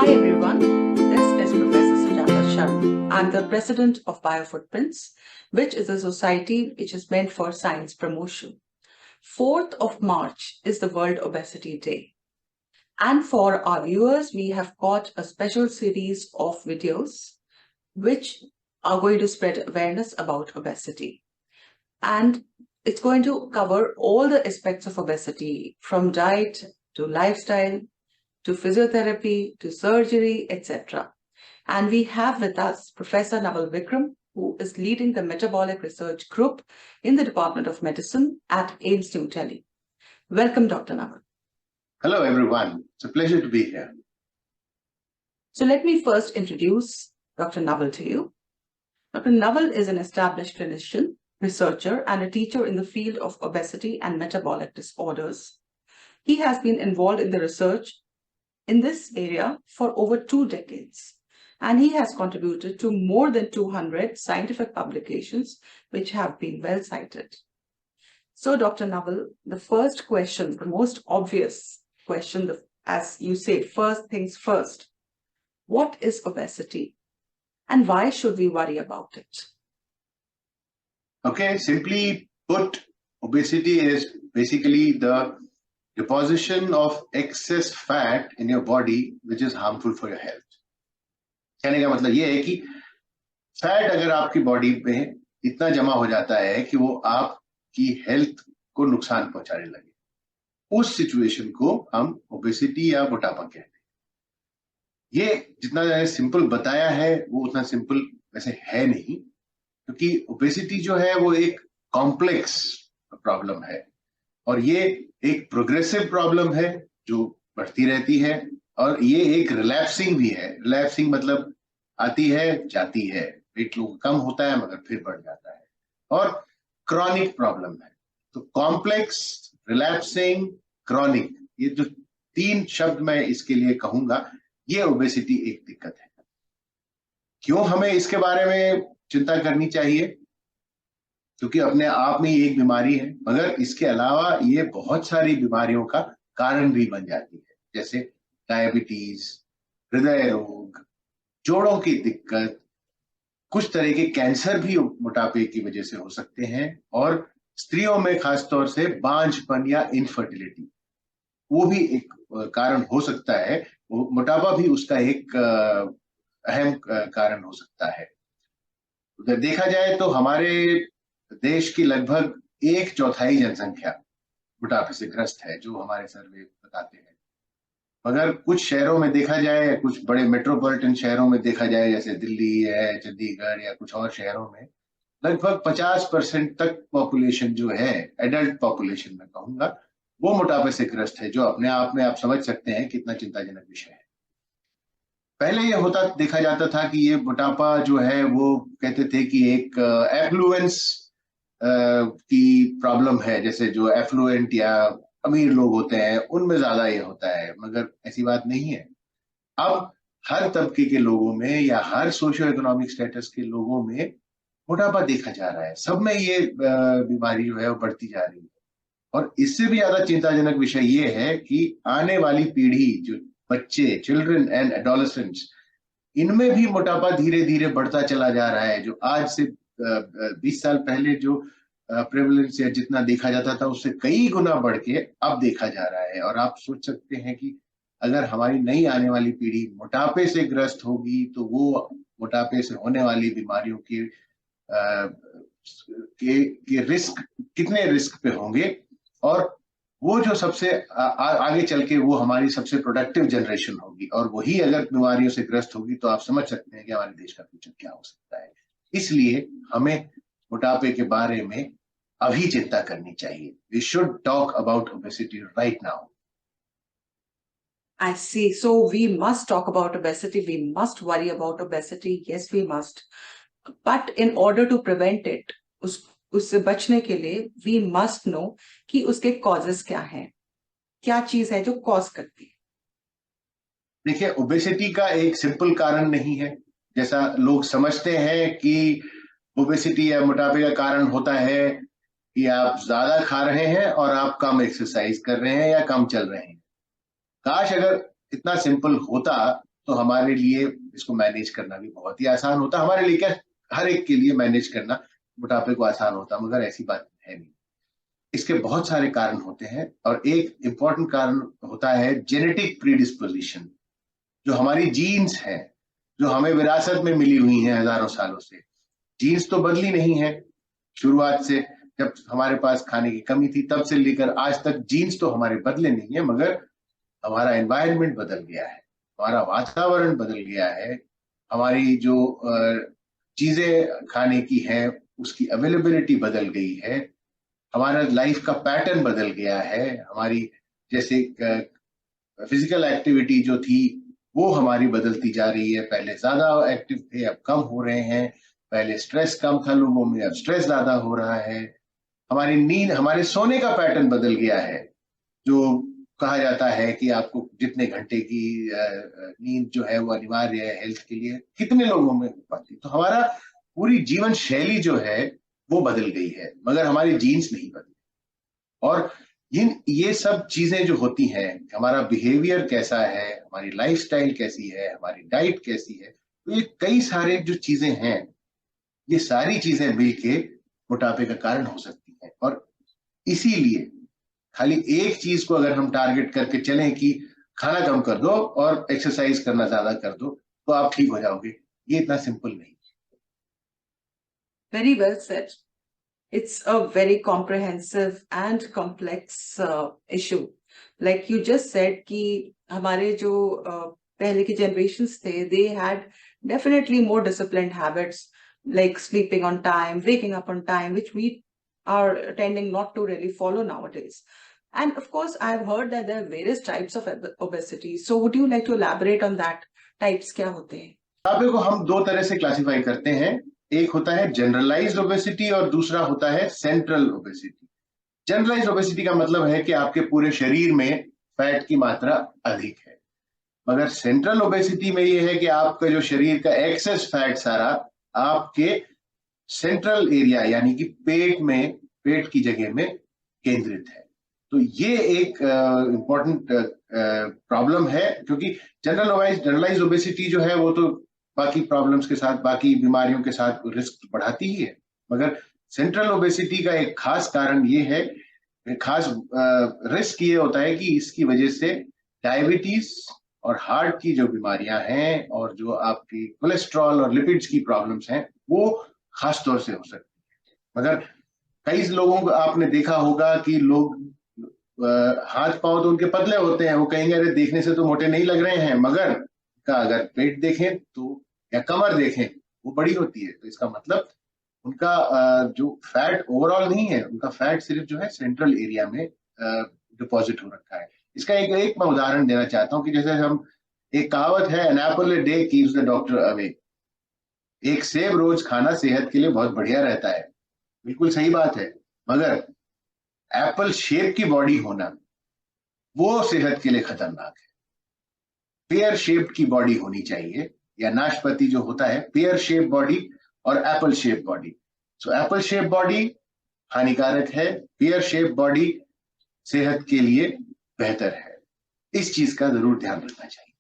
Hi everyone, this is Professor Sujata Sharma. I'm the president of BioFootprints, which is a society which is meant for science promotion. 4th of March is the World Obesity Day. And for our viewers, we have got a special series of videos which are going to spread awareness about obesity. And it's going to cover all the aspects of obesity, from diet to lifestyle, to physiotherapy, to surgery, etc. And we have with us Professor Naval Vikram, who is leading the Metabolic Research Group in the Department of Medicine at AIIMS New Delhi. Welcome, Dr. Naval. Hello, everyone. It's a pleasure to be here. So let me first introduce Dr. Naval to you. Dr. Naval is an established clinician, researcher, and a teacher in the field of obesity and metabolic disorders. He has been involved in the research in this area for over 2 decades, and he has contributed to more than 200 scientific publications which have been well cited. So, Dr. Naval, the first question, the most obvious question, as you say, first things first, what is obesity and why should we worry about it? Okay, simply put, obesity is basically the deposition of excess fat in your body which is harmful for your health. कहने का मतलब ये है कि fat अगर आपकी body में इतना जमा हो जाता है कि वो आपकी हेल्थ को नुकसान पहुंचाने लगे, उस सिचुएशन को हम ओबेसिटी या मोटापा कहते हैं। ये जितना सिंपल बताया है वो उतना सिंपल वैसे है नहीं, क्योंकि ओबेसिटी जो है वो एक कॉम्प्लेक्स प्रॉब्लम है और ये एक प्रोग्रेसिव प्रॉब्लम है जो बढ़ती रहती है, और ये एक रिलैप्सिंग भी है। रिलैप्सिंग मतलब आती है जाती है, वेट कम होता है मगर फिर बढ़ जाता है, और क्रॉनिक प्रॉब्लम है। तो कॉम्प्लेक्स, रिलैप्सिंग, क्रॉनिक, ये जो 3 शब्द मैं इसके लिए कहूंगा, ये ओबेसिटी एक दिक्कत है। क्यों हमें इसके बारे में चिंता करनी चाहिए? क्योंकि अपने आप में ये एक बीमारी है, मगर इसके अलावा ये बहुत सारी बीमारियों का कारण भी बन जाती है, जैसे डायबिटीज, हृदय रोग, जोड़ों की दिक्कत, कुछ तरह के कैंसर भी मोटापे की वजह से हो सकते हैं, और स्त्रियों में खासतौर से बांझपन या इनफर्टिलिटी, वो भी एक कारण हो सकता है। मोटापा भी उसका एक अहम कारण हो सकता है। अगर देखा जाए तो हमारे देश की लगभग 1/4 जनसंख्या मोटापे से ग्रस्त है, जो हमारे सर्वे बताते हैं। मगर कुछ शहरों में देखा जाए, कुछ बड़े मेट्रोपॉलिटन शहरों में देखा जाए, जैसे दिल्ली है, चंडीगढ़ या कुछ और शहरों में, लगभग 50% तक पॉपुलेशन जो है, एडल्ट पॉपुलेशन में कहूंगा, वो मोटापे से ग्रस्त है, जो अपने आप में आप समझ सकते हैं कितना चिंताजनक विषय है। पहले ये होता देखा जाता था कि ये मोटापा जो है वो कहते थे कि एक एफ्लुएंस की प्रॉब्लम है, जैसे जो एफ्लुएंट या अमीर लोग होते हैं उनमें ज्यादा ये होता है, मगर ऐसी बात नहीं है। अब हर तबके के लोगों में या हर सोशियो इकोनॉमिक स्टेटस के लोगों में मोटापा देखा जा रहा है। सब में ये बीमारी जो है वो बढ़ती जा रही है, और इससे भी ज्यादा चिंताजनक विषय ये है कि आने वाली पीढ़ी, जो बच्चे, चिल्ड्रन एंड एडोलेसेंट्स, इनमें भी मोटापा धीरे धीरे बढ़ता चला जा रहा है। जो आज से 20 साल पहले जो प्रेवलेंस या जितना देखा जाता था, उससे कई गुना बढ़ के अब देखा जा रहा है। और आप सोच सकते हैं कि अगर हमारी नई आने वाली पीढ़ी मोटापे से ग्रस्त होगी तो वो मोटापे से होने वाली बीमारियों के रिस्क, कितने रिस्क पे होंगे, और वो जो सबसे आगे चल के वो हमारी सबसे प्रोडक्टिव जनरेशन होगी, और वही अगर बीमारियों से ग्रस्त होगी तो आप समझ सकते हैं कि हमारे देश का फ्यूचर क्या हो सकता है। इसलिए हमें मोटापे के बारे में अभी चिंता करनी चाहिए। We should talk about obesity right now. I see. So we must talk about obesity. We must worry about obesity. Yes, we must. But in order to prevent it, उससे बचने के लिए we must know कि उसके causes क्या हैं, क्या चीज है जो कॉज करती है। देखिए, ओबेसिटी का एक सिंपल कारण नहीं है, जैसा लोग समझते हैं कि ओबेसिटी या मोटापे का कारण होता है कि आप ज्यादा खा रहे हैं और आप कम एक्सरसाइज कर रहे हैं या कम चल रहे हैं। काश अगर इतना सिंपल होता तो हमारे लिए इसको मैनेज करना भी बहुत ही आसान होता। हमारे लिए क्या, हर एक के लिए मैनेज करना मोटापे को आसान होता, मगर ऐसी बात है नहीं। इसके बहुत सारे कारण होते हैं और एक इंपॉर्टेंट कारण होता है जेनेटिक प्रीडिस्पोजिशन, जो हमारी जीन्स हैं, जो हमें विरासत में मिली हुई हैं हजारों सालों से। जीन्स तो बदली नहीं है, शुरुआत से जब हमारे पास खाने की कमी थी तब से लेकर आज तक जीन्स तो हमारे बदले नहीं है, मगर हमारा एनवायरनमेंट बदल गया है, हमारा वातावरण बदल गया है, हमारी जो चीजें खाने की है उसकी अवेलेबिलिटी बदल गई है, हमारा लाइफ का पैटर्न बदल गया है, हमारी जैसे फिजिकल एक्टिविटी जो थी वो हमारी बदलती जा रही है। पहले ज्यादा एक्टिव थे, अब कम हो रहे हैं। पहले स्ट्रेस कम था लोगों में, अब स्ट्रेस ज्यादा हो रहा है। हमारी नींद, हमारे सोने का पैटर्न बदल गया है, जो कहा जाता है कि आपको जितने घंटे की नींद जो है वो अनिवार्य है हेल्थ के लिए, कितने लोगों में हो पाती। तो हमारा पूरी जीवन शैली जो है वो बदल गई है, मगर हमारी जीन्स नहीं बदली। और ये सब चीजें जो होती हैं, हमारा बिहेवियर कैसा है, हमारी लाइफस्टाइल कैसी है, हमारी डाइट कैसी है, तो ये कई सारे जो चीजें हैं, ये सारी चीजें मिलके मोटापे का कारण हो सकती हैं। और इसीलिए खाली एक चीज को अगर हम टारगेट करके चलें कि खाना कम कर दो और एक्सरसाइज करना ज्यादा कर दो तो आप ठीक हो जाओगे, ये इतना सिंपल नहीं। Very well said. It's a very comprehensive and complex issue. Like you just said कि हमारे जो पहले की generations थे, they had definitely more disciplined habits, like sleeping on time, waking up on time, which we are tending not to really follow nowadays. And of course, I've heard that there are various types of obesity. So would you like to elaborate on that? Types क्या होते हैं? मोटापे को हम दो तरह से classify करते हैं, एक होता है जनरलाइज्ड ओबेसिटी और दूसरा होता है सेंट्रल ओबेसिटी। जनरलाइज्ड ओबेसिटी का मतलब है कि आपके पूरे शरीर में फैट की मात्रा अधिक है, मगर सेंट्रल ओबेसिटी में ये है कि आपका जो शरीर का एक्सेस फैट सारा आपके सेंट्रल एरिया यानी कि पेट की जगह में केंद्रित है। तो ये एक इम्पोर्टेंट प्रॉब्लम है, क्योंकि जनरलाइज्ड ओबेसिटी जो है वो तो बाकी प्रॉब्लम्स के साथ, बाकी बीमारियों के साथ रिस्क बढ़ाती ही है, मगर सेंट्रल ओबेसिटी का एक खास कारण ये है, खास रिस्क ये होता है कि इसकी वजह से डायबिटीज और हार्ट की जो बीमारियां हैं और जो आपकी कोलेस्ट्रॉल और लिपिड्स की प्रॉब्लम्स हैं वो खास तौर से हो सकती है। मगर कई लोगों को आपने देखा होगा कि लोग हाथ पांव तो उनके पतले होते हैं, वो कहेंगे अरे देखने से तो मोटे नहीं लग रहे हैं, मगर का अगर पेट देखें तो या कमर देखें वो बड़ी होती है। तो इसका मतलब उनका जो फैट ओवरऑल नहीं है, उनका फैट सिर्फ जो है सेंट्रल एरिया में डिपॉजिट हो रखा है। इसका एक मैं उदाहरण देना चाहता हूँ कि जैसे हम, एक कहावत है, an apple a day keeps the doctor away. एक सेब रोज खाना सेहत के लिए बहुत बढ़िया रहता है, बिल्कुल सही बात है, मगर एप्पल शेप की बॉडी होना वो सेहत के लिए खतरनाक है। पेयर शेप्ड की बॉडी होनी चाहिए, या नाशपाती जो होता है, पेयर शेप बॉडी और Apple shape body. So Apple shape body हानिकारक है, पेयर शेप बॉडी सेहत के लिए बेहतर है। इस चीज का जरूर ध्यान रखना चाहिए।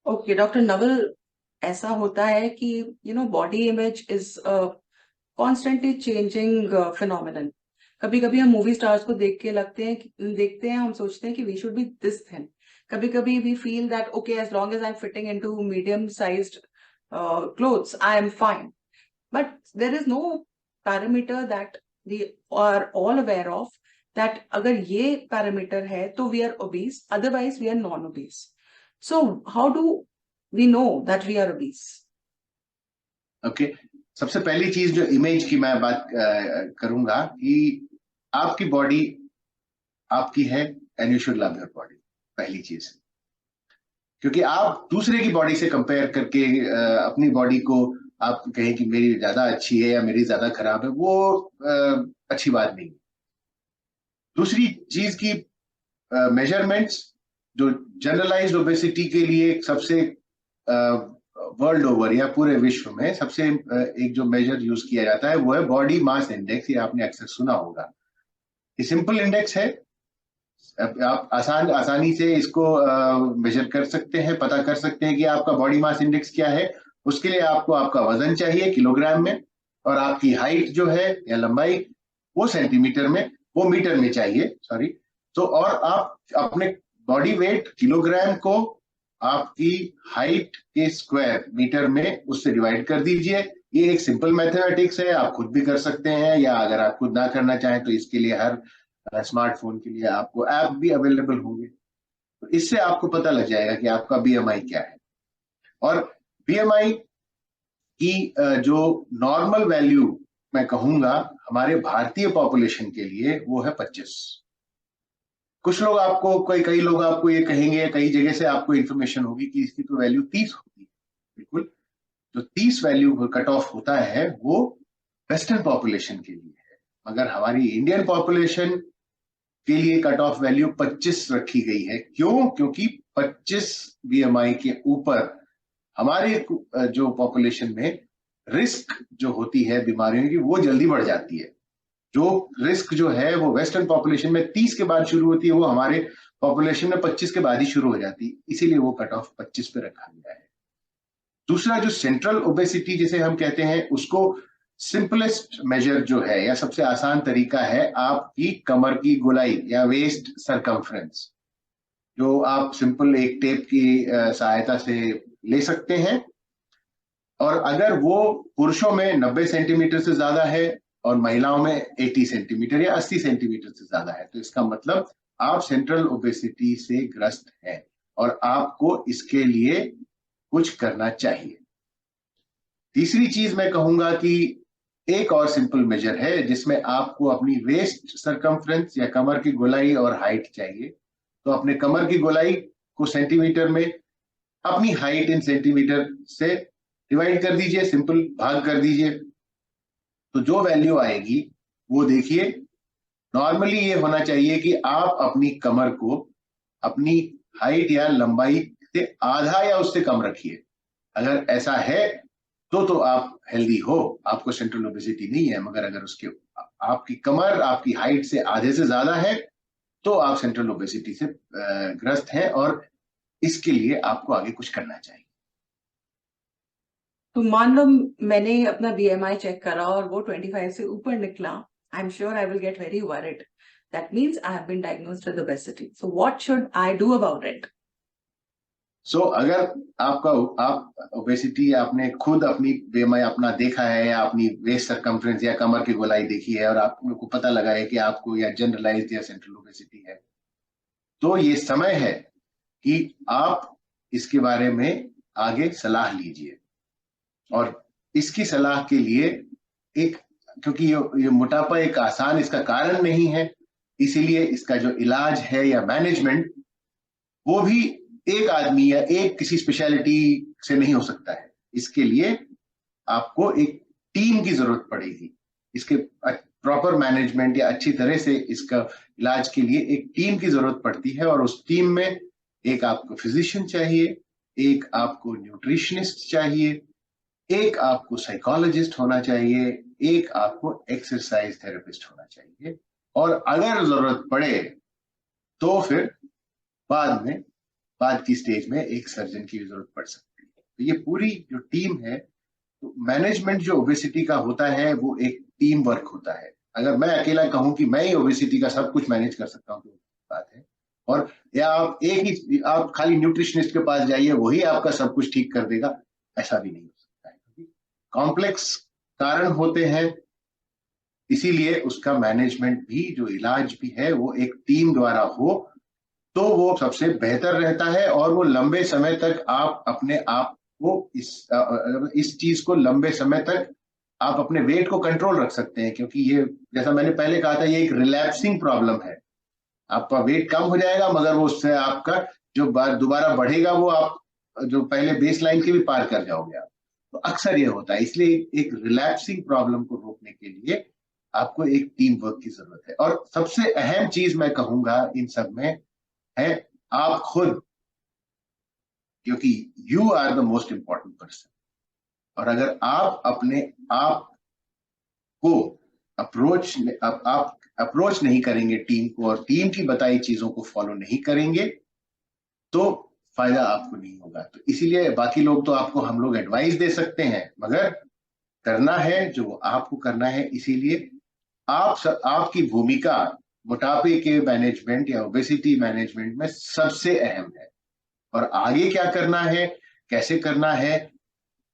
ओके डॉक्टर नवल, ऐसा होता है कि body image is constantly changing phenomenon. कभी कभी हम मूवी स्टार्स को देखते हैं हम सोचते हैं कि we should be this thin. कभी कभी we feel that okay, as long as I am fitting into medium sized clothes I am fine, but there is no parameter that we are all aware of, that अगर ये parameter है तो we are obese, otherwise we are non obese. So how do we know that we are obese? Okay, सबसे पहली चीज जो image की मैं बात करूंगा कि आपकी बॉडी आपकी है and you should love your body, पहली चीज। क्योंकि आप दूसरे की बॉडी से कंपेयर करके अपनी बॉडी को आप कहें कि मेरी ज्यादा अच्छी है या मेरी ज्यादा खराब है, वो अच्छी बात नहीं। दूसरी चीज की मेजरमेंट्स जो जनरलाइज्ड ओबेसिटी के लिए सबसे वर्ल्ड ओवर या पूरे विश्व में सबसे एक जो मेजर यूज किया जाता है वो है बॉडी मास इंडेक्स। ये आपने अक्सर सुना होगा। ये सिंपल इंडेक्स है आप आसानी से इसको मेजर कर सकते हैं, पता कर सकते हैं कि आपका बॉडी मास इंडेक्स क्या है। उसके लिए आपको आपका वजन चाहिए किलोग्राम में, और आपकी हाइट जो है या लंबाई वो सेंटीमीटर में, वो मीटर में चाहिए, सॉरी। तो और आप अपने बॉडी वेट किलोग्राम को आपकी हाइट के स्क्वायर मीटर में उससे डिवाइड कर दीजिए। ये एक सिंपल मैथमेटिक्स है, आप खुद भी कर सकते हैं, या अगर आप खुद ना करना चाहें तो इसके लिए हर स्मार्टफोन के लिए आपको ऐप भी अवेलेबल होंगे। तो इससे आपको पता लग जाएगा कि आपका बीएमआई क्या है। और बीएमआई की जो नॉर्मल वैल्यू मैं कहूंगा हमारे भारतीय पॉपुलेशन के लिए वो है 25। कुछ लोग आपको कई लोग आपको ये कहेंगे, कई जगह से आपको इंफॉर्मेशन होगी कि इसकी तो वैल्यू 30 होती है। बिल्कुल, जो 30 वैल्यू कट ऑफ होता है वो वेस्टर्न पॉपुलेशन के लिए है, मगर हमारी इंडियन पॉपुलेशन के लिए कट ऑफ वैल्यू 25 रखी गई है। क्यों? क्योंकि 25 बीएमआई के ऊपर हमारे जो पॉपुलेशन में रिस्क जो होती है बीमारियों की वो जल्दी बढ़ जाती है। जो रिस्क जो है वो वेस्टर्न पॉपुलेशन में 30 के बाद शुरू होती है, वो हमारे पॉपुलेशन में 25 के बाद ही शुरू हो जाती है, इसीलिए वो कट ऑफ 25 पे रखा गया है। दूसरा जो सेंट्रल ओबेसिटी जिसे हम कहते हैं, उसको सिंपलेस्ट मेजर जो है या सबसे आसान तरीका है आपकी कमर की गोलाई या वेस्ट सरकमफ्रेंस, जो आप सिंपल एक टेप की सहायता से ले सकते हैं। और अगर वो पुरुषों में 90 सेंटीमीटर से ज्यादा है और महिलाओं में 80 सेंटीमीटर या 80 सेंटीमीटर से ज्यादा है, तो इसका मतलब आप सेंट्रल ओबेसिटी से ग्रस्त हैं और आपको इसके लिए कुछ करना चाहिए। तीसरी चीज मैं कहूंगा कि एक और सिंपल मेजर है जिसमें आपको अपनी वेस्ट सरकमफ्रेंस या कमर की गोलाई और हाइट चाहिए। तो अपने कमर की गोलाई को सेंटीमीटर में, अपनी हाइट इन सेंटीमीटर से डिवाइड कर दीजिए, सिंपल भाग कर दीजिए। तो जो वैल्यू आएगी वो देखिए, नॉर्मली ये होना चाहिए कि आप अपनी कमर को अपनी हाइट या लंबाई से आधा या उससे कम रखिए। अगर ऐसा है तो आप हेल्दी हो, आपको सेंट्रल ओबेसिटी नहीं है। मगर अगर उसके आपकी कमर आपकी हाइट से आधे से ज्यादा है तो आप सेंट्रल ओबेसिटी से ग्रस्त हैं और इसके लिए आपको आगे कुछ करना चाहिए। तो मान लो मैंने अपना बीएमआई चेक करा और वो 25 से ऊपर निकला, I am sure I will get very worried. That means I have been diagnosed with obesity. So what should I do about it? So अगर आप ओबेसिटी आपने खुद अपनी बीएमआई अपना देखा है या अपनी वेस्ट सरकमफ्रेंस या कमर की गोलाई देखी है और आपको पता लगा है कि आपको या जनरलाइज्ड या सेंट्रल ओबेसिटी है, तो ये समय है कि आप इसके बारे में आगे सलाह लीजिए। और इसकी सलाह के लिए क्योंकि ये मोटापा एक आसान इसका कारण नहीं है, इसीलिए इसका जो इलाज है या मैनेजमेंट वो भी एक आदमी या एक किसी स्पेशलिटी से नहीं हो सकता है। इसके लिए आपको एक टीम की जरूरत पड़ेगी। इसके प्रॉपर मैनेजमेंट या अच्छी तरह से इसका इलाज के लिए एक टीम की जरूरत पड़ती है, और उस टीम में एक आपको फिजिशियन चाहिए, एक आपको न्यूट्रिशनिस्ट चाहिए, एक आपको साइकोलॉजिस्ट होना चाहिए, एक आपको एक्सरसाइज थेरेपिस्ट होना चाहिए, और अगर जरूरत पड़े तो फिर बाद की स्टेज में एक सर्जन की जरूरत पड़ सकती है। तो ये पूरी जो टीम है, तो मैनेजमेंट जो ओबेसिटी का होता है वो एक टीम वर्क होता है। अगर मैं अकेला कहूं कि मैं ही ओबेसिटी का सब कुछ मैनेज कर सकता हूं तो बात है, और या आप खाली न्यूट्रिशनिस्ट के पास जाइए वही आपका सब कुछ ठीक कर देगा, ऐसा भी नहीं हो सकता है। कॉम्प्लेक्स कारण होते हैं, इसीलिए उसका मैनेजमेंट भी, जो इलाज भी है, वो एक टीम द्वारा हो तो वो सबसे बेहतर रहता है, और वो लंबे समय तक आप अपने आप को इस चीज को लंबे समय तक आप अपने वेट को कंट्रोल रख सकते हैं। क्योंकि ये, जैसा मैंने पहले कहा था, ये एक रिलैप्सिंग प्रॉब्लम है। आपका वेट कम हो जाएगा मगर वो उससे आपका जो दोबारा बढ़ेगा वो आप जो पहले बेस लाइन के भी पार कर जाओगे आप। तो अक्सर ये होता है, इसलिए एक रिलैप्सिंग प्रॉब्लम को रोकने के लिए आपको एक टीम वर्क की जरूरत है। और सबसे अहम चीज मैं कहूंगा इन सब में है आप खुद, क्योंकि you are the most important person. और अगर आप अपने आप को अप्रोच आप अप्रोच नहीं करेंगे टीम को और टीम की बताई चीजों को फॉलो नहीं करेंगे तो फायदा आपको नहीं होगा। तो इसीलिए बाकी लोग तो आपको हम लोग एडवाइस दे सकते हैं, मगर करना है जो आपको करना है। इसीलिए आपकी भूमिका मोटापे के मैनेजमेंट या ओबेसिटी मैनेजमेंट में सबसे अहम है। और आगे क्या करना है, कैसे करना है,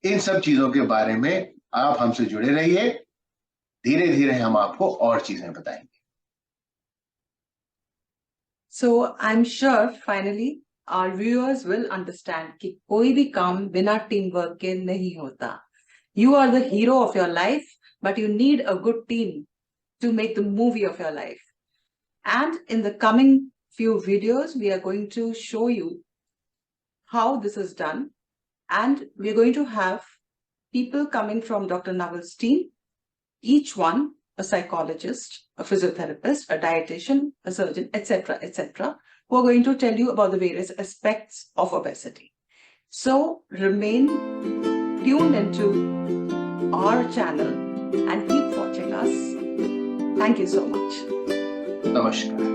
इन सब चीजों के बारे में आप हमसे जुड़े रहिए। धीरे धीरे हम आपको और चीजें बताएंगे। So I'm sure finally our viewers will understand कि कोई भी काम बिना teamwork के नहीं होता. You are the hero of your life, but you need a good team to make the movie of your life. And in the coming few videos, we are going to show you how this is done. And we're going to have people coming from Dr. Naval's team, each one a psychologist, a physiotherapist, a dietitian, a surgeon, etc., who are going to tell you about the various aspects of obesity. So remain tuned into our channel and keep watching us. Thank you so much. नमस्कार।